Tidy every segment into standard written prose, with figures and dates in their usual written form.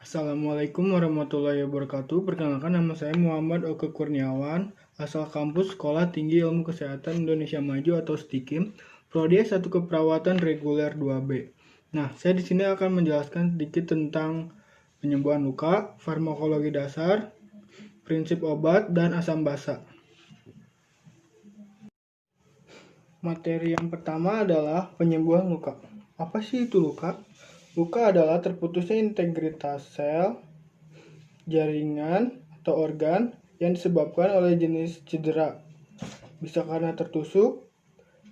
Assalamualaikum warahmatullahi wabarakatuh. Perkenalkan, nama saya Muhammad Oke Kurniawan, asal kampus Sekolah Tinggi Ilmu Kesehatan Indonesia Maju atau STIKIM, Prodi S1 Keperawatan Reguler 2B. Nah, saya di sini akan menjelaskan sedikit tentang penyembuhan luka, farmakologi dasar, prinsip obat, dan asam basa. Materi yang pertama adalah penyembuhan luka. Apa sih itu luka? Luka adalah terputusnya integritas sel, jaringan, atau organ yang disebabkan oleh jenis cedera. Bisa karena tertusuk,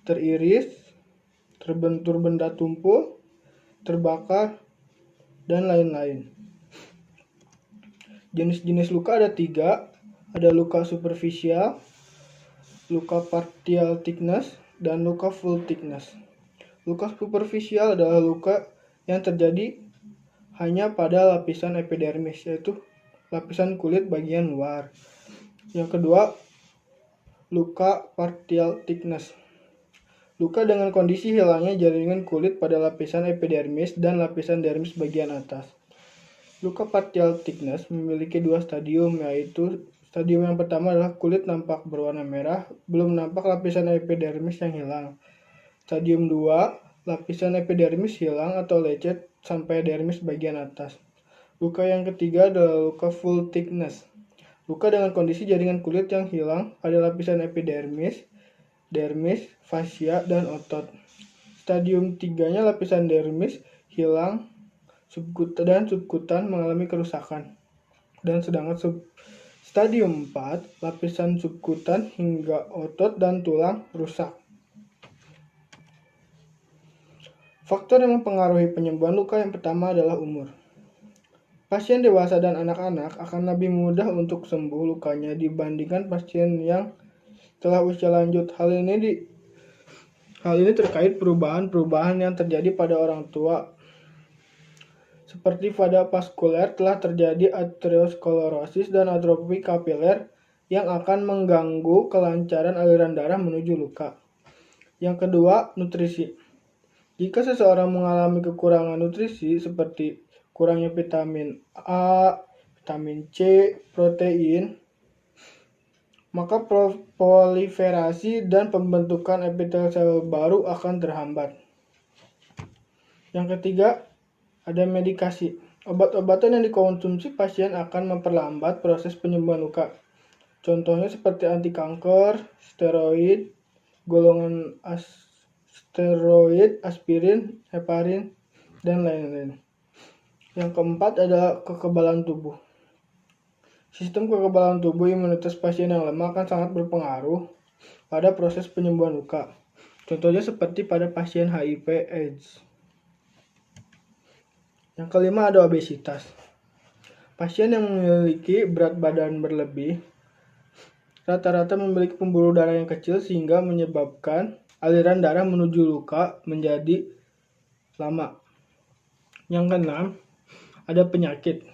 teriris, terbentur benda tumpul, terbakar, dan lain-lain. Jenis-jenis luka ada 3. Ada luka superficial, luka partial thickness, dan luka full thickness. Luka superficial adalah luka yang terjadi hanya pada lapisan epidermis, yaitu lapisan kulit bagian luar. Yang kedua, luka partial thickness. Luka dengan kondisi hilangnya jaringan kulit pada lapisan epidermis dan lapisan dermis bagian atas. Luka partial thickness memiliki 2 stadium, yaitu stadium yang pertama adalah kulit nampak berwarna merah, belum nampak lapisan epidermis yang hilang. Stadium 2, lapisan epidermis hilang atau lecet sampai dermis bagian atas. Luka yang ketiga adalah luka full thickness. Luka dengan kondisi jaringan kulit yang hilang pada lapisan epidermis, dermis, fascia, dan otot. Stadium 3-nya lapisan dermis hilang dan subkutan mengalami kerusakan. Dan sedangkan stadium 4, lapisan subkutan hingga otot dan tulang rusak. Faktor yang mempengaruhi penyembuhan luka yang pertama adalah umur. Pasien dewasa dan anak-anak akan lebih mudah untuk sembuh lukanya dibandingkan pasien yang telah usia lanjut. Hal ini terkait perubahan-perubahan yang terjadi pada orang tua. Seperti pada vaskuler telah terjadi aterosklerosis dan atrofi kapiler yang akan mengganggu kelancaran aliran darah menuju luka. Yang kedua, nutrisi. Jika seseorang mengalami kekurangan nutrisi seperti kurangnya vitamin A, vitamin C, protein, maka proliferasi dan pembentukan epitel sel baru akan terhambat. Yang ketiga, ada medikasi. Obat-obatan yang dikonsumsi pasien akan memperlambat proses penyembuhan luka. Contohnya seperti anti kanker, steroid, golongan steroid, aspirin, heparin, dan lain-lain. Yang keempat adalah kekebalan tubuh. Sistem kekebalan tubuh imunitas pasien yang lemah akan sangat berpengaruh pada proses penyembuhan luka. Contohnya seperti pada pasien HIV/AIDS. Yang kelima ada obesitas. Pasien yang memiliki berat badan berlebih rata-rata memiliki pembuluh darah yang kecil sehingga menyebabkan aliran darah menuju luka menjadi lama. Yang keenam, ada penyakit.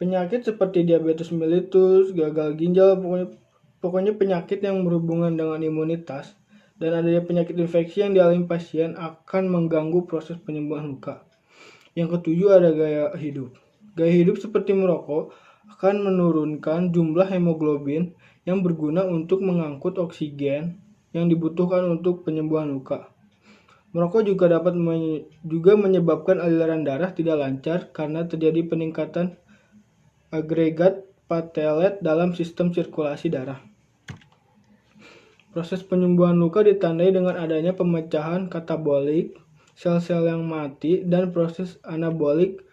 Penyakit seperti diabetes mellitus, gagal ginjal, pokoknya penyakit yang berhubungan dengan imunitas dan adanya penyakit infeksi yang dialami pasien akan mengganggu proses penyembuhan luka. Yang ketujuh ada gaya hidup. Gaya hidup seperti merokok akan menurunkan jumlah hemoglobin yang berguna untuk mengangkut oksigen yang dibutuhkan untuk penyembuhan luka. Merokok juga dapat menyebabkan aliran darah tidak lancar karena terjadi peningkatan agregat platelet dalam sistem sirkulasi darah. Proses penyembuhan luka ditandai dengan adanya pemecahan katabolik, sel-sel yang mati, dan proses anabolik,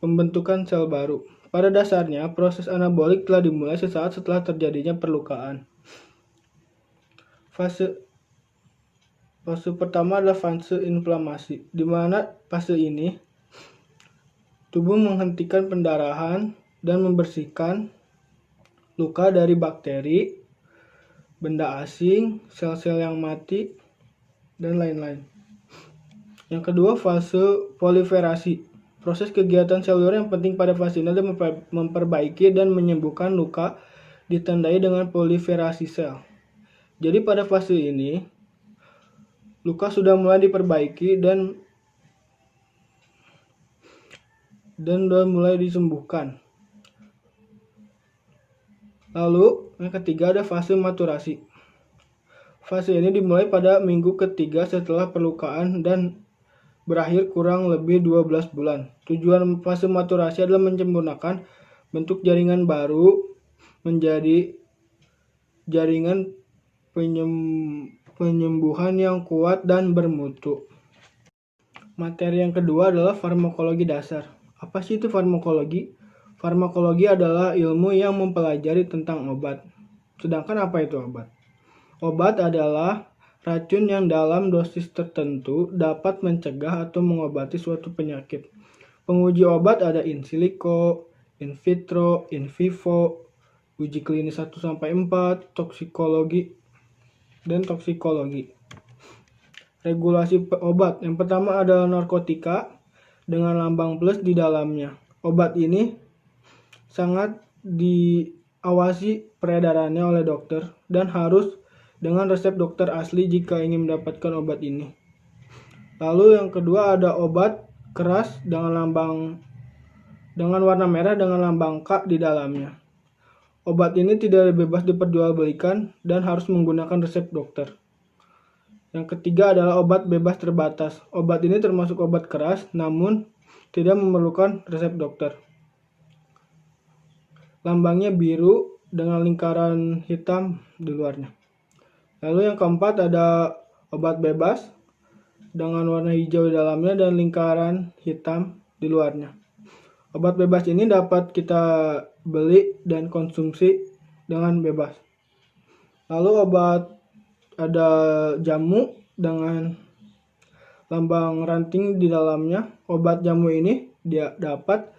pembentukan sel baru. Pada dasarnya, proses anabolik telah dimulai sesaat setelah terjadinya perlukaan. Fase pertama adalah fase inflamasi, di mana fase ini tubuh menghentikan pendarahan dan membersihkan luka dari bakteri, benda asing, sel-sel yang mati, dan lain-lain. Yang kedua, fase proliferasi. Proses kegiatan seluler yang penting pada fase ini adalah memperbaiki dan menyembuhkan luka ditandai dengan proliferasi sel. Jadi pada fase ini, luka sudah mulai diperbaiki dan dan sudah mulai disembuhkan. Lalu yang ketiga ada fase maturasi. Fase ini dimulai pada minggu ketiga setelah perlukaan dan berakhir kurang lebih 12 bulan. Tujuan fase maturasi adalah menyempurnakan bentuk jaringan baru menjadi jaringan penyembuhan yang kuat dan bermutu. Materi yang kedua adalah farmakologi dasar. Apa sih itu farmakologi? Farmakologi adalah ilmu yang mempelajari tentang obat. Sedangkan apa itu obat? Obat adalah racun yang dalam dosis tertentu dapat mencegah atau mengobati suatu penyakit. Penguji obat ada in silico, in vitro, in vivo, uji klinis 1-4, toksikologi, dan toksikologi. Regulasi obat. Yang pertama adalah narkotika dengan lambang plus di dalamnya. Obat ini sangat diawasi peredarannya oleh dokter dan harus dengan resep dokter asli jika ingin mendapatkan obat ini. Lalu yang kedua ada obat keras dengan warna merah dengan lambang K di dalamnya. Obat ini tidak bebas diperjualbelikan dan harus menggunakan resep dokter. Yang ketiga adalah obat bebas terbatas. Obat ini termasuk obat keras namun tidak memerlukan resep dokter. Lambangnya biru dengan lingkaran hitam di luarnya. Lalu yang keempat ada obat bebas dengan warna hijau di dalamnya dan lingkaran hitam di luarnya. Obat bebas ini dapat kita beli dan konsumsi dengan bebas. Lalu obat ada jamu dengan lambang ranting di dalamnya. Obat jamu ini dia dapat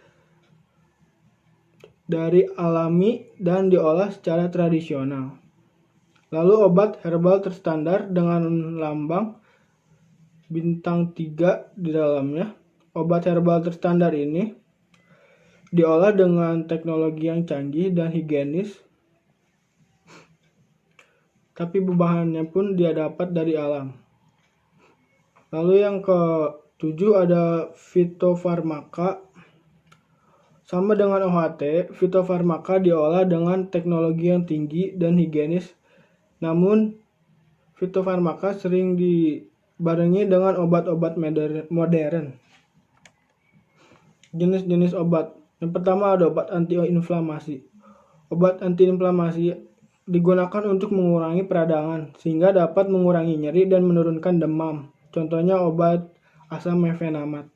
dari alami dan diolah secara tradisional. Lalu obat herbal terstandar dengan lambang bintang 3 di dalamnya. Obat herbal terstandar ini diolah dengan teknologi yang canggih dan higienis, tapi bahannya pun dia dapat dari alam. Lalu yang ke-7 ada fitofarmaka. Sama dengan OHT, fitofarmaka diolah dengan teknologi yang tinggi dan higienis. Namun, fitofarmaka sering dibarengi dengan obat-obat modern. Jenis-jenis obat. Yang pertama ada obat antiinflamasi. Obat antiinflamasi digunakan untuk mengurangi peradangan sehingga dapat mengurangi nyeri dan menurunkan demam. Contohnya obat asam mefenamat.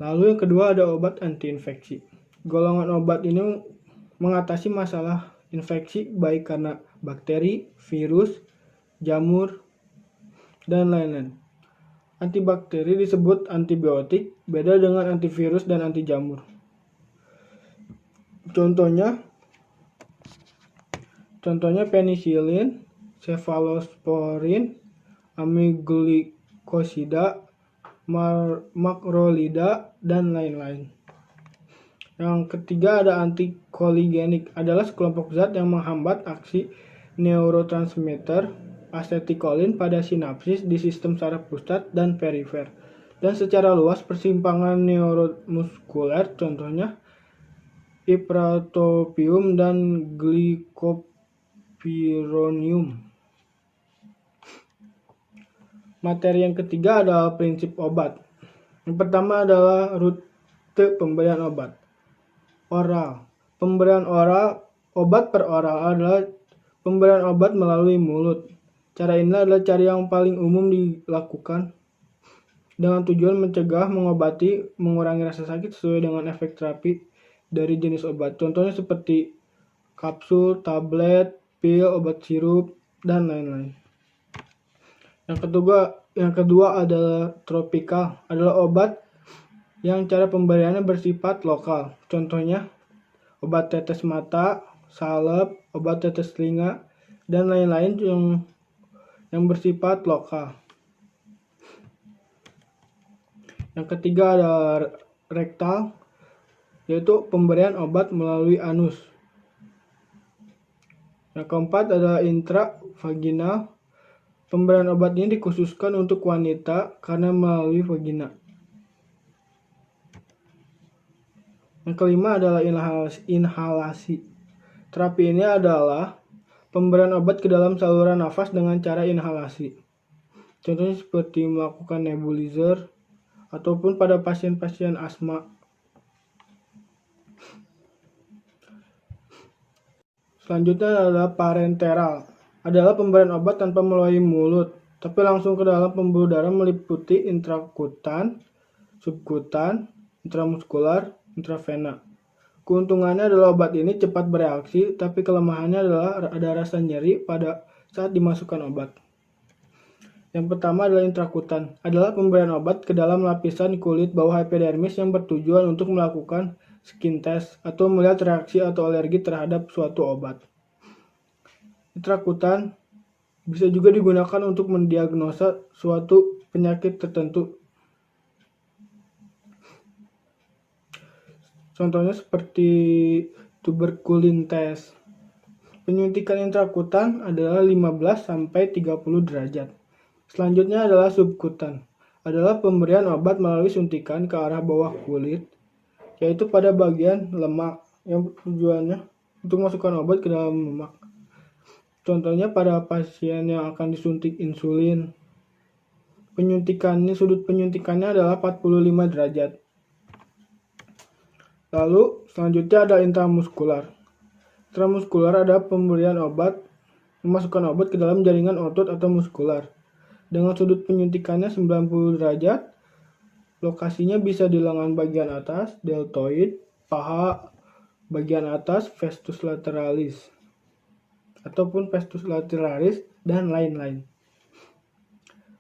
Lalu yang kedua ada obat antiinfeksi. Golongan obat ini mengatasi masalah infeksi baik karena bakteri, virus, jamur, dan lain-lain. Antibakteri disebut antibiotik, beda dengan antivirus dan anti jamur. Contohnya penisilin, cefalosporin, amigdalglicosida, makrolida, dan lain-lain. Yang ketiga ada antikoligenik, adalah sekelompok zat yang menghambat aksi neurotransmitter asetilkolin pada sinapsis di sistem saraf pusat dan perifer. Dan secara luas persimpangan neuromuskuler, contohnya ipratropium dan glycopyrronium. Materi yang ketiga adalah prinsip obat. Yang pertama adalah rute pemberian obat. Oral. Pemberian oral, obat per oral adalah pemberian obat melalui mulut. Cara ini adalah cara yang paling umum dilakukan dengan tujuan mencegah, mengobati, mengurangi rasa sakit sesuai dengan efek terapi dari jenis obat. Contohnya seperti kapsul, tablet, pil, obat sirup, dan lain-lain. Yang kedua adalah tropikal, adalah obat yang cara pemberiannya bersifat lokal. Contohnya obat tetes mata, salep, obat tetes telinga, dan lain-lain yang bersifat lokal. Yang ketiga adalah rektal, yaitu pemberian obat melalui anus. Yang keempat adalah intravaginal. Pemberian obat ini dikhususkan untuk wanita karena melalui vagina. Yang kelima adalah inhalasi. Terapi ini adalah pemberian obat ke dalam saluran nafas dengan cara inhalasi. Contohnya seperti melakukan nebulizer ataupun pada pasien-pasien asma. Selanjutnya adalah parenteral. Adalah pemberian obat tanpa melalui mulut, tapi langsung ke dalam pembuluh darah meliputi intrakutan, subkutan, intramuskular, intravena. Keuntungannya adalah obat ini cepat bereaksi, tapi kelemahannya adalah ada rasa nyeri pada saat dimasukkan obat. Yang pertama adalah intrakutan, adalah pemberian obat ke dalam lapisan kulit bawah epidermis yang bertujuan untuk melakukan skin test atau melihat reaksi atau alergi terhadap suatu obat. Intrakutan bisa juga digunakan untuk mendiagnosa suatu penyakit tertentu. Contohnya seperti tuberkulin test. Penyuntikan intrakutan adalah 15-30 derajat. Selanjutnya adalah subkutan. Adalah pemberian obat melalui suntikan ke arah bawah kulit, yaitu pada bagian lemak yang tujuannya untuk masukkan obat ke dalam lemak. Contohnya pada pasien yang akan disuntik insulin. Sudut penyuntikannya adalah 45 derajat. Lalu selanjutnya ada intramuskular. Intramuskular ada pemberian obat, memasukkan obat ke dalam jaringan otot atau muskular. Dengan sudut penyuntikannya 90 derajat, lokasinya bisa di lengan bagian atas, deltoid, paha bagian atas, vastus lateralis, ataupun vastus lateralis, dan lain-lain.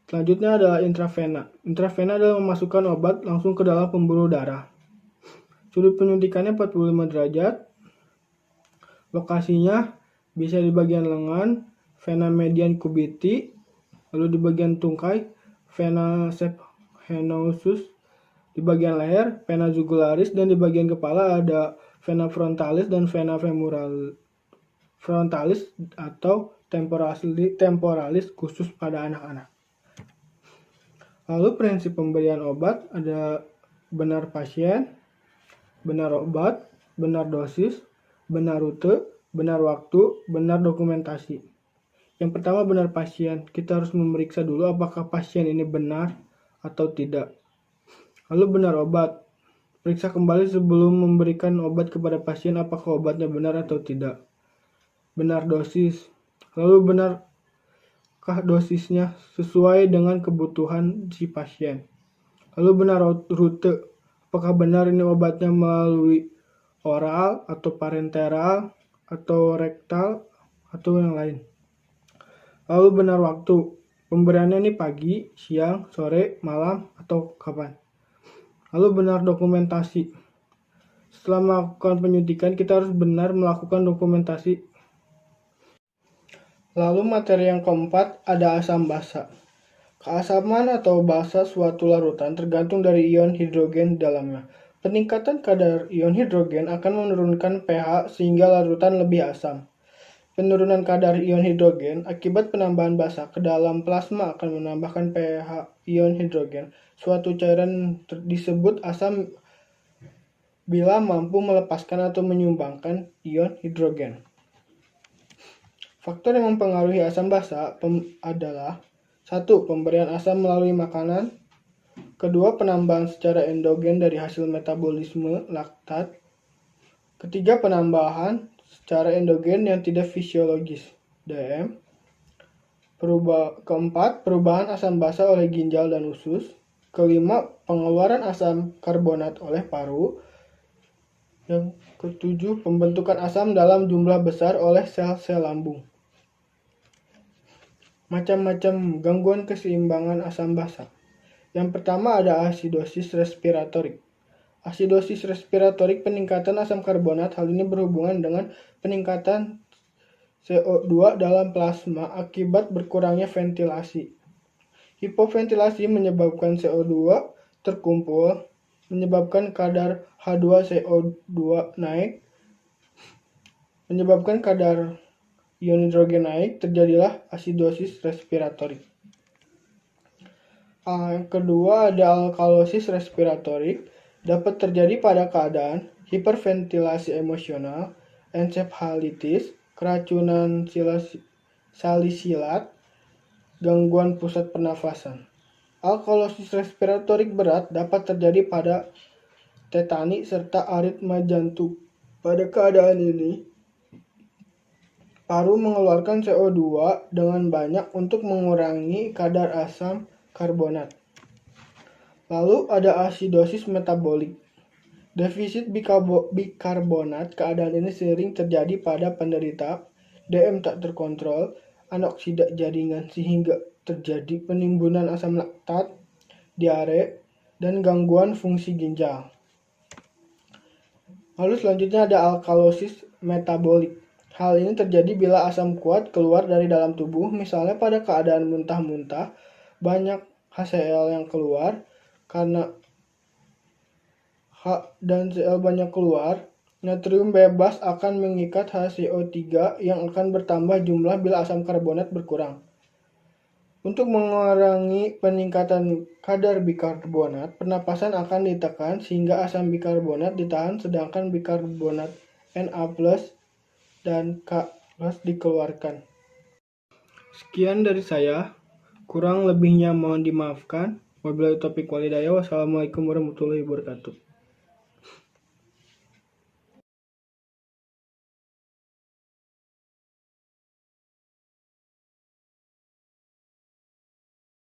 Selanjutnya adalah intravena. Intravena adalah memasukkan obat langsung ke dalam pembuluh darah. Sudut penyuntikannya 45 derajat, lokasinya bisa di bagian lengan, vena median cubiti, lalu di bagian tungkai, vena subvenosus, di bagian leher, vena jugularis, dan di bagian kepala ada vena frontalis dan vena frontalis atau temporalis khusus pada anak-anak. Lalu prinsip pemberian obat ada benar pasien, benar obat, benar dosis, benar rute, benar waktu, benar dokumentasi. Yang pertama benar pasien, kita harus memeriksa dulu apakah pasien ini benar atau tidak. Lalu benar obat, periksa kembali sebelum memberikan obat kepada pasien apakah obatnya benar atau tidak. Benar dosis, lalu benarkah dosisnya sesuai dengan kebutuhan si pasien. Lalu benar rute, apakah benar ini obatnya melalui oral atau parenteral atau rektal atau yang lain. Lalu benar waktu, pemberiannya ini pagi, siang, sore, malam, atau kapan. Lalu benar dokumentasi, setelah melakukan penyuntikan kita harus benar melakukan dokumentasi. Lalu materi yang keempat ada asam basa. Keasaman atau basa suatu larutan tergantung dari ion hidrogen di dalamnya. Peningkatan kadar ion hidrogen akan menurunkan pH sehingga larutan lebih asam. Penurunan kadar ion hidrogen akibat penambahan basa ke dalam plasma akan menambahkan pH ion hidrogen. Suatu cairan disebut asam bila mampu melepaskan atau menyumbangkan ion hidrogen. Faktor yang mempengaruhi asam basa adalah 1. Pemberian asam melalui makanan. 2. Penambahan secara endogen dari hasil metabolisme laktat. 3. Penambahan secara endogen yang tidak fisiologis, DM. 4. Perubahan asam basa oleh ginjal dan usus. 5. Pengeluaran asam karbonat oleh paru. Yang 7. Pembentukan asam dalam jumlah besar oleh sel-sel lambung. Macam-macam gangguan keseimbangan asam basa. Yang pertama ada asidosis respiratorik. Asidosis respiratorik peningkatan asam karbonat, hal ini berhubungan dengan peningkatan CO2 dalam plasma akibat berkurangnya ventilasi. Hipoventilasi menyebabkan CO2 terkumpul, menyebabkan kadar H2CO2 naik, menyebabkan kadar ion hidrogen naik, terjadilah asidosis respiratorik. Yang kedua ada alkalosis respiratorik, dapat terjadi pada keadaan hiperventilasi emosional, ensefalitis, keracunan salisilat, gangguan pusat pernafasan. Alkalosis respiratorik berat dapat terjadi pada tetani serta aritma jantung. Pada keadaan ini, paru mengeluarkan CO2 dengan banyak untuk mengurangi kadar asam karbonat. Lalu ada asidosis metabolik. Defisit bikarbonat. Keadaan ini sering terjadi pada penderita DM tak terkontrol, anoksida jaringan sehingga terjadi penimbunan asam laktat, diare, dan gangguan fungsi ginjal. Lalu selanjutnya ada alkalosis metabolik. Hal ini terjadi bila asam kuat keluar dari dalam tubuh, misalnya pada keadaan muntah-muntah, banyak HCl yang keluar. Karena H dan Cl banyak keluar, natrium bebas akan mengikat HCO3 yang akan bertambah jumlah bila asam karbonat berkurang. Untuk mengurangi peningkatan kadar bikarbonat, pernapasan akan ditekan sehingga asam bikarbonat ditahan sedangkan bikarbonat Na+ dan K+ dikeluarkan. Sekian dari saya, kurang lebihnya mohon dimaafkan. Wabillahi taufiq walhidayah. Wassalamualaikum warahmatullahi wabarakatuh.